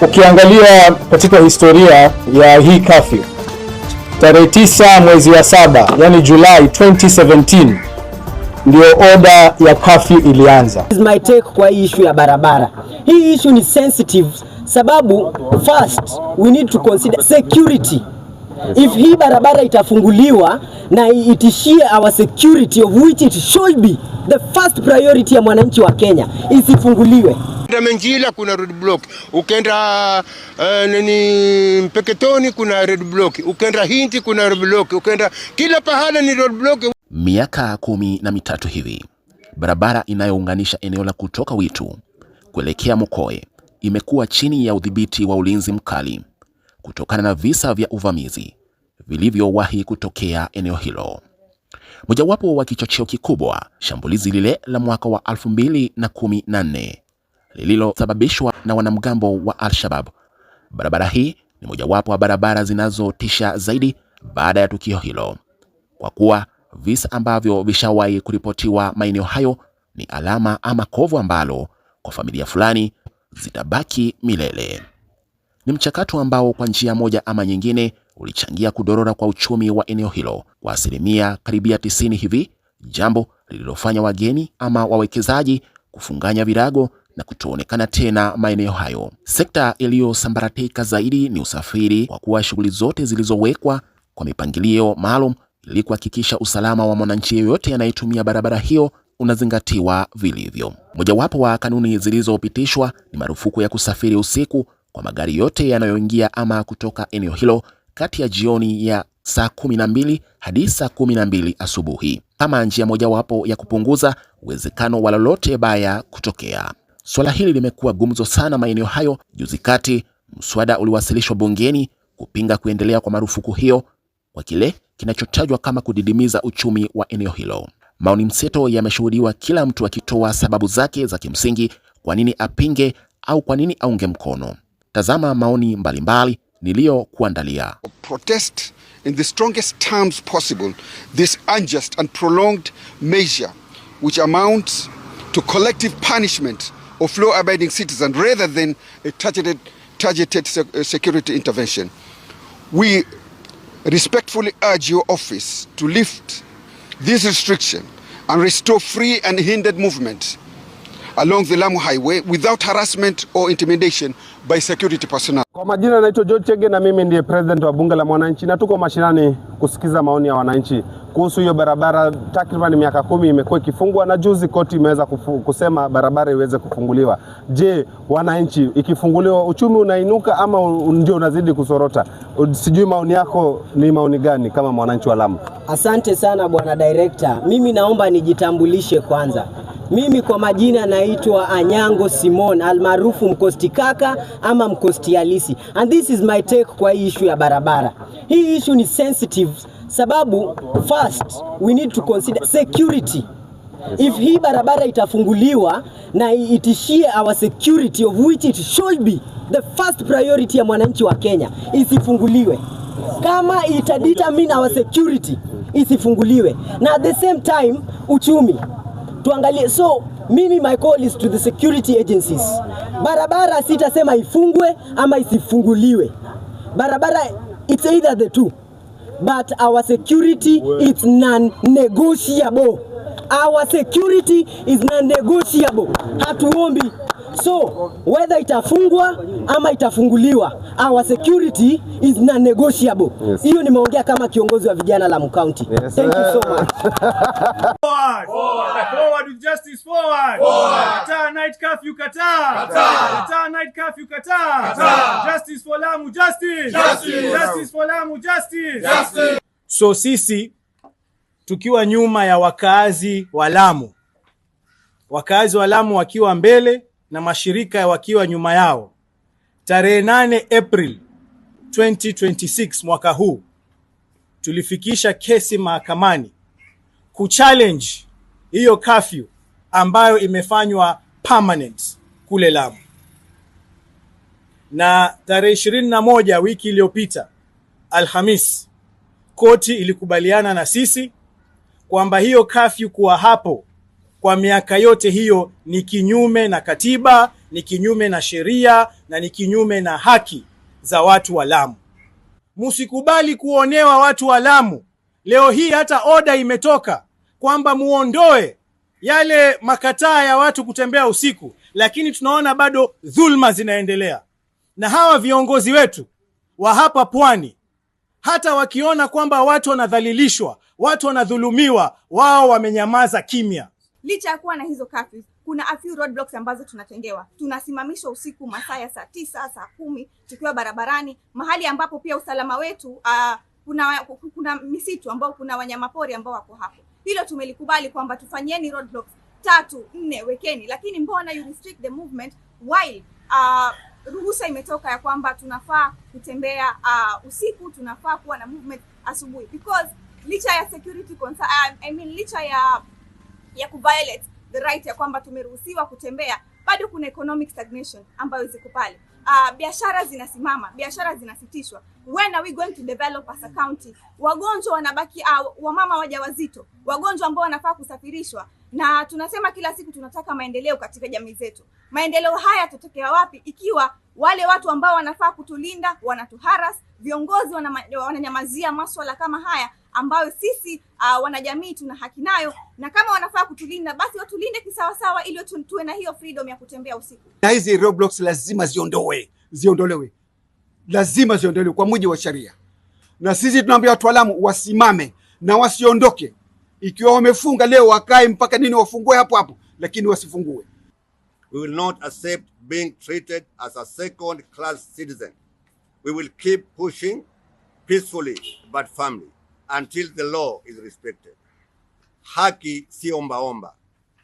Ukiangalia katika historia ya hii curfew, tarehe 9 mwezi wa 7, yani Julai 2017, ndio order ya curfew ilianza. This is my take kwa hii issue ya barabara. Hii issue ni sensitive sababu first we need to consider security. If hii barabara itafunguliwa na itishie our security, of which it should be the first priority ya mwananchi wa Kenya, isifunguliwe. Menjila kuna road block, ukenda Mpeketoni kuna road block, ukenda Hinti kuna road block, ukenda kila pahala ni road block. Miaka 13 hivi, barabara inayounganisha eneo la kutoka Witu kuelekea Mokoe imekuwa chini ya udhibiti wa ulinzi mkali kutokana na visa vya uvamizi vilivyowahi kutokea eneo hilo. Mojawapo wa kichocheo kikubwa, shambulizi lile la mwaka wa 2014 lililosababishwa na wanamgambo wa Al-Shabaab. Barabara hii ni mojawapo wa barabara zinazotisha zaidi baada ya tukio hilo, kwa kuwa visa ambavyo vishawahi kuripotiwa maeneo hayo ni alama ama kovu ambalo kwa familia fulani zitabaki milele. Ni mchakato ambao kwa njia moja ama nyingine ulichangia kudorora kwa uchumi wa eneo hilo kwa asilimia karibia 90 hivi, jambo lililofanya wageni ama wawekezaji kufunganya virago na kutoonekana tena maeneo hayo. Sekta iliyosambaratika zaidi ni usafiri, kwa kuwa shughuli zote zilizowekwa kwa mipangilio maalum ili kuhakikisha usalama wa mwananchi yeyote anayetumia barabara hiyo unazingatiwa vilivyo. Mojawapo wa kanuni zilizopitishwa ni marufuku ya kusafiri usiku kwa magari yote yanayoingia ama kutoka eneo hilo kati ya jioni ya saa 12 hadi saa 12 asubuhi, kama njia mojawapo ya kupunguza uwezekano wa lolote baya kutokea. Swala hili limekuwa gumzo sana maeneo hayo. Juzi kati, mswada uliwasilishwa bungeni kupinga kuendelea kwa marufuku hiyo kwa kile kinachotajwa kama kudidimiza uchumi wa eneo hilo. Maoni mseto yameshuhudiwa, kila mtu akitoa sababu zake za kimsingi kwa nini apinge au kwa nini aunge mkono. Tazama maoni mbalimbali niliyokuandalia. Protest in the strongest terms possible this unjust and prolonged measure which amounts to collective punishment of law-abiding citizens rather than a targeted security intervention. We respectfully urge your office to lift this restriction and restore free and hindered movement along the Lamu Highway without harassment or intimidation by security personnel. Kwa majina naitwa George Chege na mimi ndiye president wa bunge la mwananchi, na tuko mashinani kusikiza maoni ya wananchi kuhusu hiyo barabara. Takriban miaka 10 imekuwa ikifungwa na juzi koti imeweza kusema barabara iweze kufunguliwa. Je, wananchi, ikifunguliwa uchumi unainuka ama ndio unazidi kusorota? Sijui maoni yako ni maoni gani kama mwananchi wa Lamu? Asante sana bwana director. Mimi naomba nijitambulishe kwanza. Mimi kwa majina naitwa Anyango Simon almaarufu Mkosti Kaka ama Mkosti Halisi. And this is my take kwa hii issue ya barabara. Hii issue ni sensitive sababu first we need to consider security. If hii barabara itafunguliwa na itishie our security, of which it should be the first priority ya mwananchi wa Kenya, isifunguliwe. Kama itadetermine our security, isifunguliwe. Na at the same time uchumi tuangalie. So mimi my call is to the security agencies. Barabara sitasema ifungwe ama isifunguliwe. Barabara it's either the two. But our security is non-negotiable. Our security is non-negotiable. Hatuombi. So whether itafungwa ama itafunguliwa, our security is non-negotiable. Hiyo nimeongea kama kiongozi wa vijana Lamu County. Thank you so much. Forward. Forward. Forward with justice. Forward. Forward. Qatar night curfew. Qatar. Qatar. Qatar night curfew. Qatar. Qatar. Justice for Lamu. Justice. Justice. Justice for Lamu. Justice. Justice. So sisi tukiwa nyuma ya wakazi wa Lamu, wakazi wa Lamu wakiwa mbele na mashirika wakiwa nyuma yao, tarehe 8 April 2026 mwaka huu tulifikisha kesi mahakamani kuchallenge hiyo curfew ambayo imefanywa permanent kule Lamu. Na tarehe 21 wiki iliyopita Alhamis, koti ilikubaliana na sisi kwamba hiyo curfew kuwa hapo kwa miaka yote hiyo ni kinyume na katiba, ni kinyume na sheria na ni kinyume na haki za watu wa Lamu. Musikubali kuonewa watu wa Lamu. Leo hii hata oda imetoka kwamba muondoe yale makataa ya watu kutembea usiku, lakini tunaona bado dhulma zinaendelea. Na hawa viongozi wetu wa hapa pwani, hata wakiona kwamba watu wanadhalilishwa, watu wanadhulumiwa, wao wamenyamaza kimya. Licha ya kuwa na hizo curfews, kuna a few roadblocks ambazo tunatendewa. Tunasimamishwa usiku masaa ya saa 9, saa 10 tukiwa barabarani, mahali ambapo pia usalama wetu kuna misitu ambao kuna wanyamapori ambao wako hapo. Hilo tumelikubali kwamba tufanyeni roadblocks 3, 4 wekeni, lakini mbona you restrict the movement while ruhusa imetoka ya kwamba tunafaa kutembea usiku, tunafaa kuwa na movement asubuhi, because licha ya security concern, licha ya kuviolate the right ya kwamba tumeruhusiwa kutembea, bado kuna economic stagnation ambayo ziko pale. Biashara zinasimama, biashara zinasitishwa. When are we going to develop as a county? Wagonjwa wanabaki, wamama wajawazito, wagonjwa ambao wanafaa kusafirishwa, na tunasema kila siku tunataka maendeleo katika jamii zetu. Maendeleo haya tutokea wapi ikiwa wale watu ambao wanafaa kutulinda wanatuharas, viongozi wananyamazia masuala kama haya ambayo sisi wanajamii tuna haki nayo, na kama wanafaa kutulinda basi watulinde kisawasawa ili tuwe na hiyo freedom ya kutembea usiku. Na hizi roadblocks lazima ziondolewe. Lazima ziondolewe kwa mujibu wa sheria. Na sisi tunaambia watu wa Lamu wasimame na wasiondoke. Ikiwa wamefunga leo wakae mpaka nini wafungue hapo, lakini wasifungue. We will not accept being treated as a second class citizen. We will keep pushing peacefully but firmly until the law is respected. Haki si omba.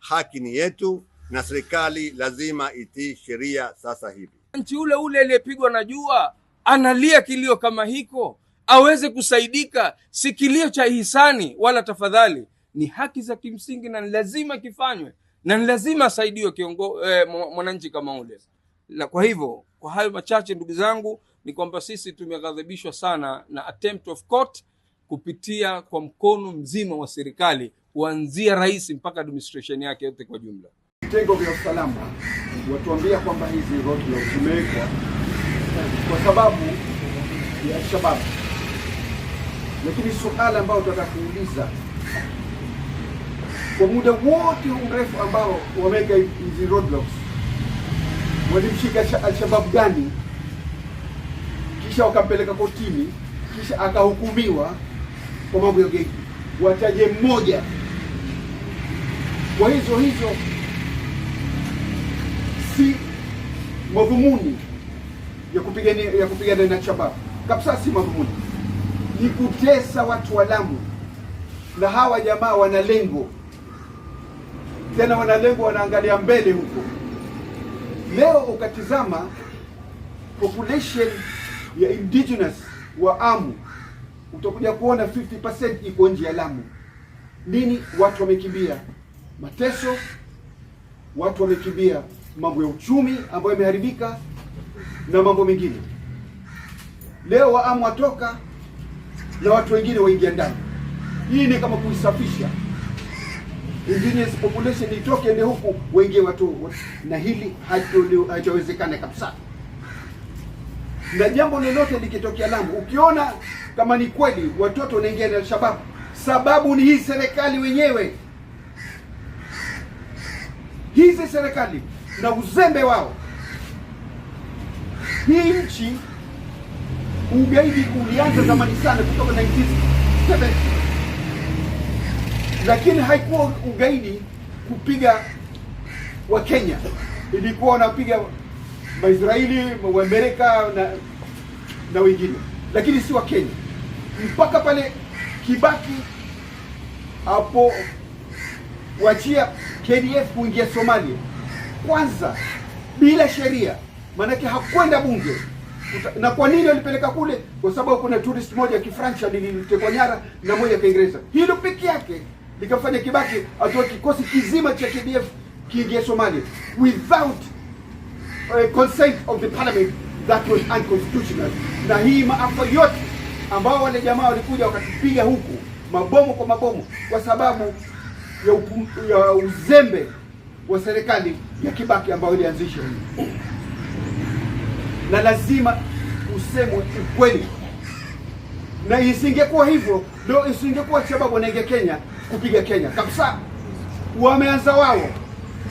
Haki ni yetu na serikali lazima itii sheria sasa hivi. Nchi ule aliyepigwa na jua analia kilio kama hiko aweze kusaidika, si kilio cha hisani wala tafadhali. Ni haki za kimsingi na lazima kifanywe na lazima asaidiwe mwananchi kama ule. Kwa hivyo, kwa hayo machache ndugu zangu, ni kwamba sisi tumeghadhibishwa sana na attempt of court kupitia kwa mkono mzima wa serikali, kuanzia rais mpaka administration yake yote kwa jumla. Vitengo vya usalama watuambia kwamba hizi roadblocks zimewekwa kwa sababu ya Shabab. Lakini suala ambao tunataka kuuliza, kwa muda wote mrefu ambao wameweka hizi roadblocks, walimshika Al-Shabab gani? Kisha wakampeleka kotini, kisha akahukumiwa kwa mambo ya ugaidi. Wataje mmoja kwa hizo si madhumuni ya kupigana na Shabab kabisa, si madhumuni, ni kutesa watu wa Lamu. Na hawa jamaa wana lengo, tena wanaangalia mbele huko. Leo ukatizama population ya indigenous wa Amu, utakuja kuona 50% iko nje ya Lamu. Nini? Watu wamekimbia mateso, watu wamekimbia mambo ya uchumi ambayo imeharibika na mambo mengine. Leo wa Amu watoka na watu wengine waingia ndani. Hii ni kama kuisafisha indigenous population, itoke ende huku waingie watu, na hili haitawezekana kabisa. Na jambo lolote likitokea Lamu, ukiona kama ni kweli watoto wanaingia na Al-Shabab, sababu ni hii serikali wenyewe. Hizi serikali na uzembe wao. Hii nchi ugaidi ulianza zamani sana, kutoka 1970, lakini haikuwa ugaidi kupiga wa Kenya, ilikuwa wanapiga Waisraeli, wa Amerika na wengine, lakini si wa Kenya. Mpaka pale Kibaki hapo wachia KDF kuingia Somalia kwanza bila sheria, manake hakwenda bunge. Na kwa nini walipeleka kule? Kwa sababu kuna tourist moja ya Kifransa lilitekwa nyara na moja ya Kiingereza. Hilo peke yake likafanya Kibaki atoe kikosi kizima cha KDF kiingia Somalia without consent of the parliament. That was unconstitutional. Na hii maafa yote ambao wale jamaa walikuja wakatupiga huku mabomu kwa mabomu kwa sababu ya uzembe wa serikali ya Kibaki ambayo ilianzisha hii, na lazima usemwe ukweli, na isingekuwa hivyo ndio isingekuwa sababu wanaingia Kenya kupiga Kenya kabisa. Wameanza wao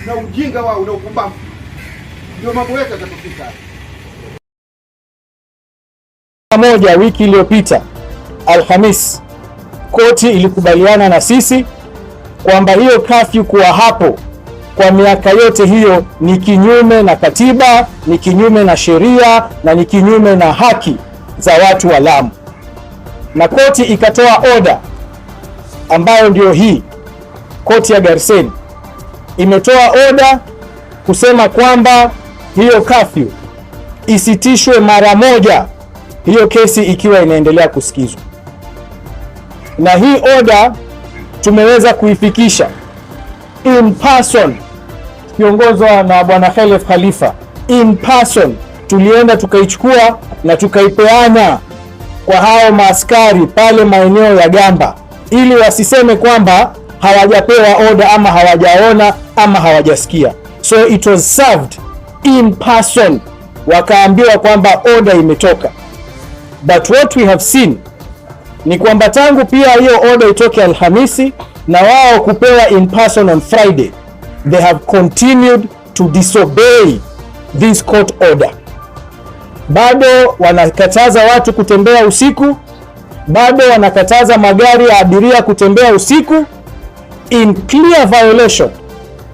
na ujinga wao na upumbavu, ndio mambo yetu yatakufika. Moja wiki iliyopita Alhamis, koti ilikubaliana na sisi kwamba hiyo kafyu kuwa hapo kwa miaka yote hiyo ni kinyume na katiba, ni kinyume na sheria na ni kinyume na haki za watu wa Lamu, na koti ikatoa oda ambayo ndio hii. Koti ya Garseni imetoa oda kusema kwamba hiyo kafyu isitishwe mara moja, hiyo kesi ikiwa inaendelea kusikizwa. Na hii oda tumeweza kuifikisha in person, kiongozwa na Bwana Khalef Khalifa. In person tulienda tukaichukua na tukaipeana kwa hao maaskari pale maeneo ya Gamba, ili wasiseme kwamba hawajapewa oda ama hawajaona ama hawajasikia. So it was served in person, wakaambiwa kwamba oda imetoka. But what we have seen ni kwamba tangu pia hiyo order itoke Alhamisi na wao kupewa in person on Friday, they have continued to disobey this court order. Bado wanakataza watu kutembea usiku, bado wanakataza magari ya abiria kutembea usiku, in clear violation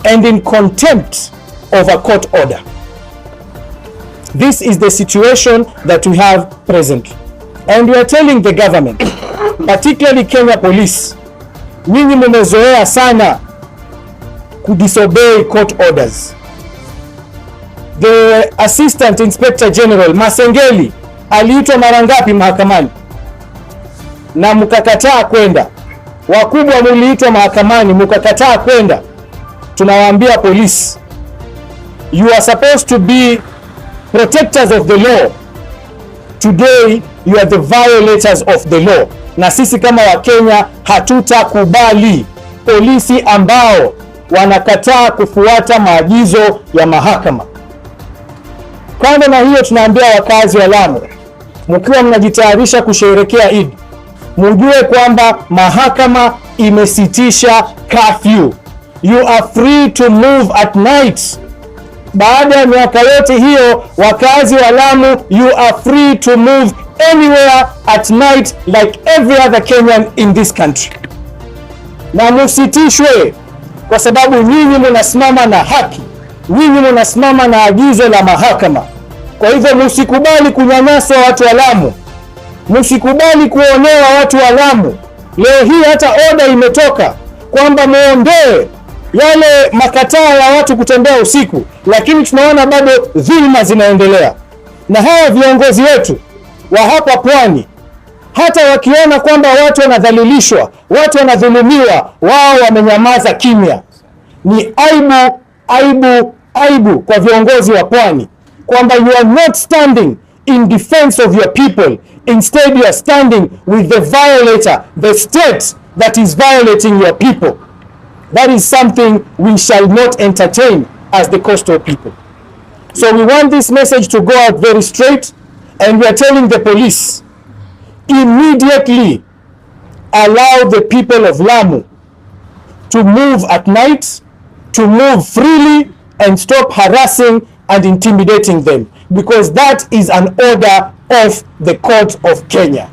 and in contempt of a court order. This is the situation that we have presently. And we are telling the government, particularly Kenya Police, nyinyi mmezoea sana kudisobey court orders. The Assistant Inspector General Masengeli aliitwa mara ngapi mahakamani na mkakataa kwenda? Wakubwa mliitwa mahakamani mkakataa kwenda. Tunawaambia police, you are supposed to be protectors of the law. Today you are the violators of the law. Na sisi kama Wakenya hatutakubali polisi ambao wanakataa kufuata maagizo ya mahakama. Kando na hiyo, tunaambia wakazi wa Lamu, mkiwa mnajitayarisha kusherehekea Eid, mjue kwamba mahakama imesitisha curfew. You are free to move at night. Baada ya miaka yote hiyo, wakazi wa Lamu, you are free to move anywhere at night like every other Kenyan in this country. Na musitishwe, kwa sababu nyinyi mnasimama na haki, nyinyi mnasimama na agizo la mahakama. Kwa hivyo msikubali kunyanyaswa watu wa Lamu, msikubali kuonewa watu wa Lamu. Leo hii hata oda imetoka kwamba muondoe yale makataa ya watu kutembea usiku, lakini tunaona bado dhulma zinaendelea. Na hawa viongozi wetu wa hapa pwani, hata wakiona kwamba watu wanadhalilishwa, watu wanadhulumiwa, wao wamenyamaza kimya. Ni aibu, aibu, aibu kwa viongozi wa pwani kwamba you are not standing in defense of your people. Instead you are standing with the violator, the state that is violating your people. That is something we shall not entertain as the coastal people. So we want this message to go out very straight, and we are telling the police, immediately allow the people of Lamu to move at night, to move freely, and stop harassing and intimidating them, because that is an order of the court of Kenya.